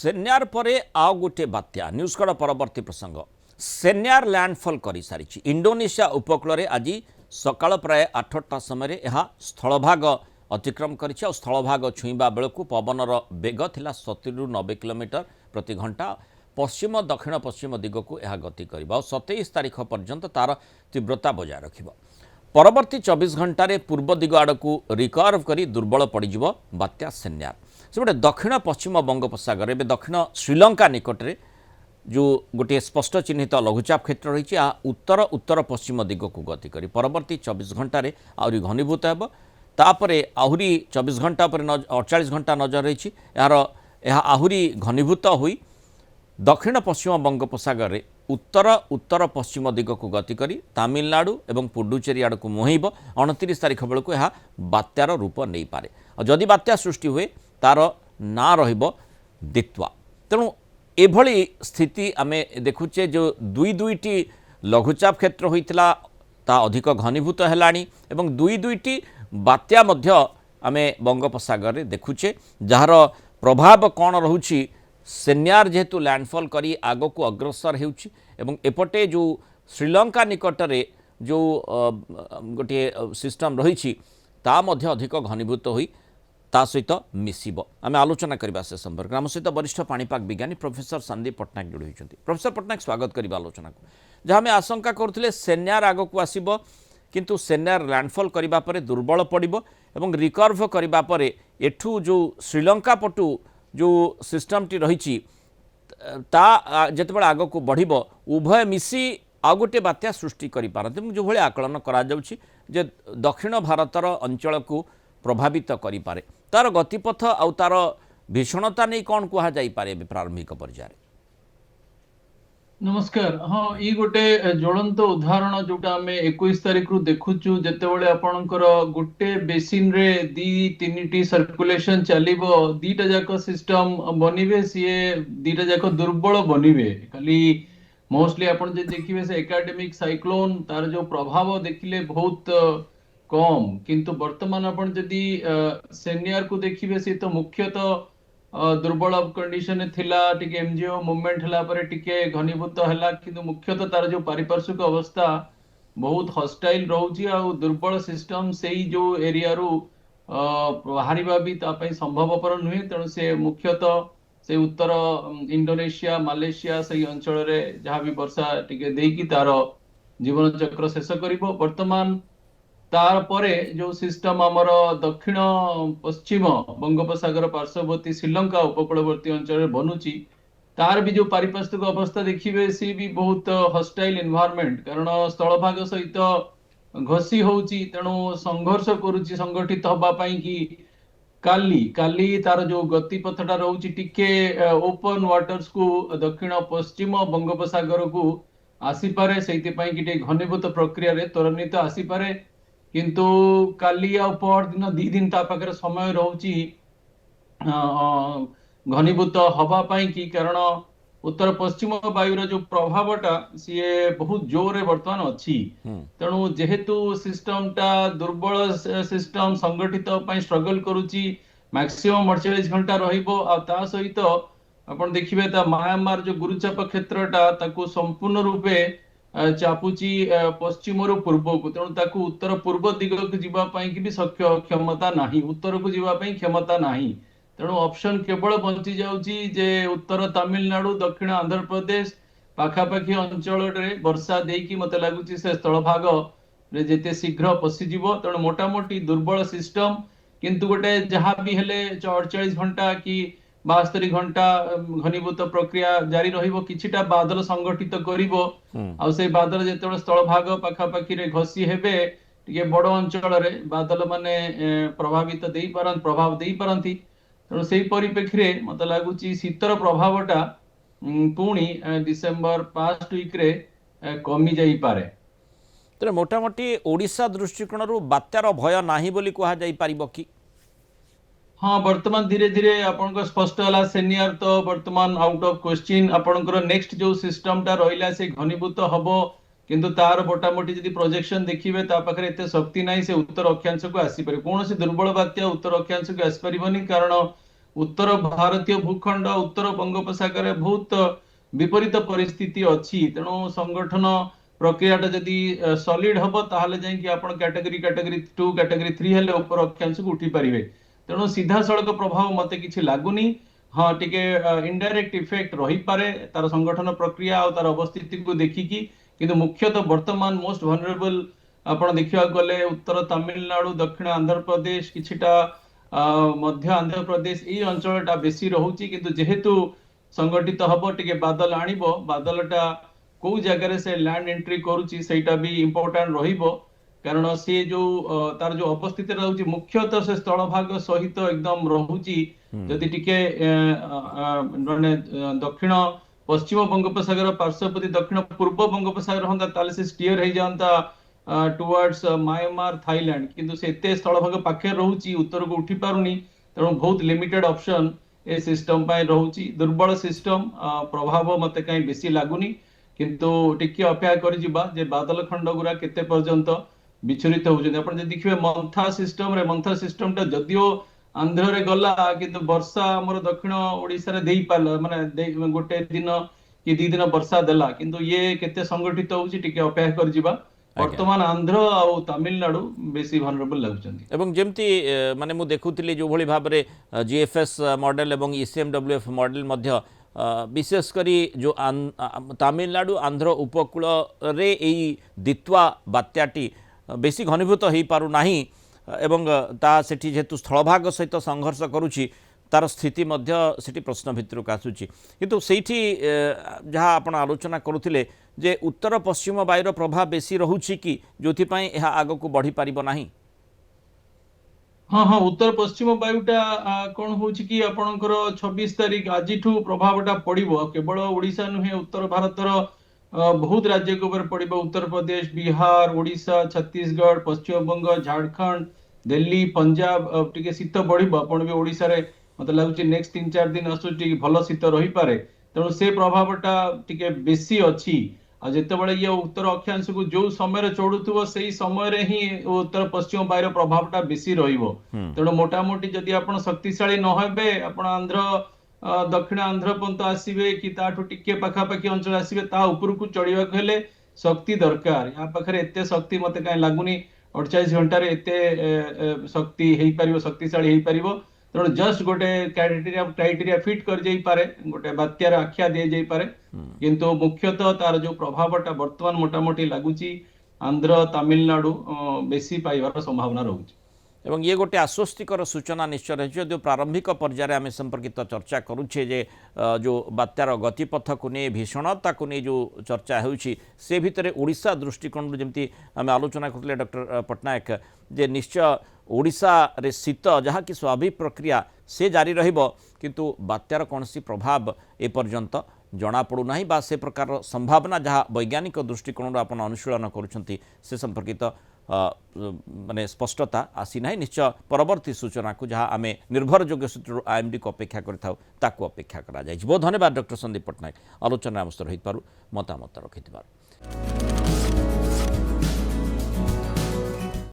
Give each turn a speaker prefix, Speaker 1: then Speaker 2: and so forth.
Speaker 1: Senyar परे आउ गोटे बात्या न्यूजकड़ परवर्ती प्रसंग सेन्यार लैंडफॉल कर सारी इंडोनेशिया उपकूल आज सकाळ प्राय 8टा समय यह स्थलभाग अतिक्रम कर स्थलभाग छुईबा बेलू पवनर बेग थिला 70 ରୁ 90 किलोमीटर प्रति घंटा पश्चिम दक्षिण पश्चिम दिग को यह गति कर 27 तारीख पर्यंत तार तीव्रता बजाय रखिब। परवर्ती 24 घंटे पूर्व दिग आड़ को रिकर्व कर दुर्बल पड़ज बात्या सेन्यार से दक्षिण पश्चिम बंगोपसागर एवं दक्षिण श्रीलंका निकट में जो गोटे स्पष्ट चिन्हित लघुचाप क्षेत्र रही उत्तर उत्तर पश्चिम दिग को गति कर परवर्ती 24 घंटे आहरी घनीभूत होतापर आहरी 24 घंटा पर 48 घंटा नजर रही यह आहरी घनीभूत हुई दक्षिण पश्चिम बंगोपसागर में उत्तर उत्तर पश्चिम दिग को गति कर तमिलनाडु और पुडुचेरी आड़ को मुहैब 29 तारीख बेलू यह बात्यार रूप नहीं पारे जदि बात्या सृष्टि हुए तार ना रहिबो दित्वा। तेणु एभली स्थिति आमे देखुचे जो दुई दुईटी लघुचाप क्षेत्र होइतिला ता अधिक घनीभूत हेलाणी एवं दुई दुईटी बात्या मध्य आमे बंगोपसागर रे देखुचे जार प्रभाव कौन रहुछि सेन्यार जेहेतु लैंडफॉल करी आगो को अग्रसर हेउछि एवं एपटे जो श्रीलंका निकट रे जो गोटे सिस्टम रही ता मध्य अधिक घनीभूत होई ता सहित मिसिब आम आलोचना करबा से संपर्क आम सहित वरिष्ठ पाणीपाग विज्ञानी प्रोफेसर संदीप पट्टनायक जोड़ी होती। प्रोफेसर पट्टनायक स्वागत करबा आलोचना को जहाँ आम आशंका करथिले सेन्यार आग को आसीबो किंतु सेन्यार लैंडफॉल करिबा परे दुर्बल पड़िबो एवं रिकर्व करिबा परे एठू जो श्रीलंका पटू जो सिस्टमटी रही जेतेबेले आग को बढ़िबो उभय मिसी आ गोटे बात्या सृष्टि करि पारते जो भले आकलन करा जाउछि जे दक्षिण भारतर अंचल को प्रभावित करि पारे तार गतिपथ आउ तार भीषणता नहीं कौन कहा जाई पारे प्रारंभिक पर्यायर।
Speaker 2: नमस्कार। हाँ ये गोटे ज्वलंत उदाहरण जोटा आम 21 तारीख रु देखुचु जेतेबेले आपणकर गोटे बेसिन रे दी तीनिटी सर्कुलेशन चलिबो दीटा जाक सिस्टम बनिबे सीए दीटा जाक दुर्बल बनिबे खाली मोस्टली आपण जे देखिबे से एकाडेमिक साइक्लोन तार जो प्रभाव देखिले बहुत कम किंतु वर्तमान आपण जदि सेनियर को देखिबे से तो मुख्यतः दुर्बल कंडीशन थिला टिके एमजीओ मूवमेंट हला पर टिके घनीभूत हला किंतु मुख्यतः तार जो पारिपार्श्विक अवस्था बहुत हॉस्टाइल रहउची आ दुर्बल सिस्टम सेही जो एरिया रु बाहरिबा भी ता पई संभवपर नुहे तेणु से मुख्यतः से उत्तर इंडोनेशिया मालयेशिया से अंचल रे जहाँ भी वर्षा टिके देकी तार जीवन चक्र शेष करिवो। वर्तमान तार परे जो सिस्टम आमर दक्षिण पश्चिम बंगोपसागर पार्श्ववर्ती श्रीलंका उपकूलवर्ती अंचल बनुची तार भी जो पारिपार्श्विक अवस्था देखिए सी भी बहुत हॉस्टाइल एनवायरनमेंट कारण स्थलभाग सहित घसी होउची तेणु संघर्ष करुची संगठित हबा पई कि काली काली तार जो गतिपथटा रहउची टिके ओपन वाटर्स को दक्षिण पश्चिम बंगोपसागर को आसी पारे सेति पई कि घनीभूत प्रक्रिया रे त्वरित आसी पारे किंतु काली आ पर दिन दी दिन ता पाखरे समय रहउची घनीभूत हवा पाई कि कारण उत्तर पश्चिम वायुर जो प्रभावटा सीए बहुत जोरे वर्तमान अच्छी तेणु जेहेतु सिस्टम टा दुर्बल सिस्टम संगठित पई स्ट्रगल करूची मैक्सिमम 48 घंटा रहिबो आ ता सहित आपण देखिबे ता म्यांमार जो गुरुचाप क्षेत्रटा ताको संपूर्ण रूपे चापुची पश्चिम रु पूर्व को तेणु ताकू उत्तर पूर्व दिग को जीवा पई कि भी क्षमता नाही उत्तर को जीवा पई क्षमता नाही तेणु ऑप्शन केवल बंची जाउची जे उत्तर तमिलनाडु दक्षिण आंध्र प्रदेश पाखापाखी अंचल रे वर्षा देकी मते लागुची से स्थल भाग रे जेते शीघ्र पसी जीवो तेणु मोटा मोटी दुर्बल सिस्टम किंतु गोटे जहाँ भी हेले 48 घंटा कि 72 घंटा घनीभूत प्रक्रिया जारी रहिबो किछिटा बादल संगठित करिवो आ से बादल जेतेबेले स्थल भाग पाखापाखी रे घसी हेबे टिके बड़ अंचल रे बादल माने प्रभाव देई पारंती तेणु से परिप्रेक्षी रे मते लागुची शीतर प्रभावटा पुणी डिसेंबर 5 वीक रे कमी जाई पारे।
Speaker 1: तेरे मोटा मोटी ओडिशा दृष्टिकोण रु बात्यार भय नाही बोली कहा जाई पारिबो कि?
Speaker 2: हाँ वर्तमान धीरे धीरे आपन स्पष्ट हला सेनियर तो वर्तमान आउट ऑफ क्वेश्चन आपनकर नेक्स्ट जो सिस्टम टा रहिला से घनीभूत हबो किंतु तार मोटा मोटी जदि प्रोजेक्शन देखिबे ता पाखरे एते शक्ति नाही से उत्तर अक्षांश को आसी पारे कोनोसी दुर्बल बात्या उत्तर अक्षांश को आसी परिबनी कारण उत्तर भारतीय भूखंड उत्तर बंगोपसागर बहुत विपरीत परिस्थिति अच्छी तेणु संगठन प्रक्रियाटा जदि सॉलिड हबो ताहले जाई कि आपण कैटेगरी 2 कैटेगरी 3 हेले ऊपर अक्षांश को उठी परिवे तेणु सीधा सड़क प्रभाव मते किछि लागुनी हाँ टिके इनडायरेक्ट इफेक्ट रही पारे तार संगठन प्रक्रिया और तार अवस्थिति को देखिकी किंतु मुख्यतः वर्तमान मोस्ट वनरेबल आपण देखिया गले उत्तर तमिलनाडु दक्षिण आंध्र प्रदेश किछिटा मध्य आंध्र प्रदेश ई अंचलटा बेसी रहुची किंतु जेहेतु संगठित हबो टिके बादल आनिबो बादलटा को जगह से लैंड एंट्री करूची सेटा भी इंपोर्टेंट रहिबो कारण से जो तार जो अवस्थित रहुची मुख्यतः से स्थल भाग सहित एकदम रहुची जदि टिके माने दक्षिण पश्चिम बंगोपसागर पार्श्ववर्ती दक्षिण पूर्व बंगोपसागर हंदा ताले से स्टीयर हे जानता टुवर्ड्स म्यांमार थाईलैंड किंतु से एते स्थल भाग पाखे रहुची उत्तर को उठी पारुनी तेणु बहुत लिमिटेड ऑप्शन ए सिस्टम पाई रहुची दुर्बल सिस्टम प्रभाव मते कहीं बेसी लागुनी किंतु टिके अपेक्षा करि जिबा जे बादल खंड गुरा केते पर्यंत विचलित होउछन आपण जे देखिबे मंथा सिस्टम टा जदियो आंध्र रे गला किंतु वर्षा हमर दक्षिण ओडिसा रे देई पाल माने गोटे दिन कि दी दिन वर्षा देला किंतु ये केते संगठित होउची टिके अपेक्षा करि जिबा वर्तमान आंध्र और तमिलनाडु बेसी वनरेबल लागुचंदी
Speaker 1: एवं जेमती माने मु देखुतिली जो भली भाबरे जीएफएस मॉडल एवं ईसीएमडब्ल्यूएफ मॉडल मध्य विशेष करी जो तमिलनाडु आंध्र उपकूल रे एई दित्वा बात्याटी बेसी घनीभूत हो पारु नाही एवं ता सेठी जेतु स्थलभाग सहित संघर्ष करूची तार स्थिति मध्य सेठी प्रश्न भितर को आसुची किंतु सेठी जहाँ आपण आलोचना करुथिले जे उत्तर पश्चिम वायुर प्रभाव बेसी रहुची कि जोथि पई एहा आगो को बढ़ी पारिबो नाही
Speaker 2: हाँ हाँ उत्तर पश्चिम वायुटा कौन होची कि आपणकर 26 तारीख आजिठू प्रभावटा पड़िबो केवल ओडिशा नुहे उत्तर भारतर बहुत राज्य के ऊपर पड़िबो उत्तर प्रदेश बिहार ओडिशा छत्तीसगढ़ पश्चिम बंग झारखंड दिल्ली पंजाब टिके शीत बढ़िबो आपण भी ओडिशा रे मते लागुची नेक्स्ट 3-4 दिन आसुची भल शीत रही पारे तेणु से प्रभावटा टिके बेसी अच्छी आ जेतेबेले ये उत्तर अक्षांश को जो समय चढ़ुथुव से समय रे ही उत्तर पश्चिम वायुर प्रभावटा बेसी रहिबो तेणु मोटामोटी जदि आपण शक्तिशाली न हेबे आपण आंध्र दक्षिण आंध्र पंत आसीबे कि ताठू टिके पाखापाखी अंचल आसीबे ता ऊपर को चढ़िबा हेले शक्ति दरकार या पाखरे एते शक्ति मते काई लागुनी 48 घंटा रे एते शक्ति हेई परिबो शक्तिशाली हेई परिबो तेणु जस्ट गोटे क्राइटेरिया फिट कर जाई पारे गोटे बात्यार आख्या दे जाई पारे किंतु मुख्यतः तार जो प्रभावटा वर्तमान मोटामोटी लागुची आंध्र तमिलनाडु बेसी पाइबार संभावना रहउची
Speaker 1: एवं ये गोटे आश्वस्तिकर सूचना निश्चय रही जो प्रारंभिक पर्यायर आम संपर्कित चर्चा करुचे जे जो बात्यार गतिपथ को नहीं भीषणता को नहीं जो चर्चा होउची से भितर ओडिशा दृष्टिकोण जमती आम आलोचना करते डॉक्टर पट्टनायक जे निश्चय ओडिशा रे शीत जहाँ कि स्वाभाविक प्रक्रिया से जारी रहिबो किंतु बात्यार कौनसी प्रभाव ए पर्यंत जना पड़ूना बा से प्रकार संभावना जहाँ वैज्ञानिक दृष्टिकोण आपण अनुशीलन करुछंती से संपर्कित माने स्पष्टता आसी ना निश्चय परवर्ती सूचना को जहाँ आम निर्भरयोग्य सूत्र आईएमडी को अपेक्षा करताकू अपेक्षा करा बहुत धन्यवाद डॉक्टर संदीप पट्टनायक आलोचना आम सहित मतामत रखि।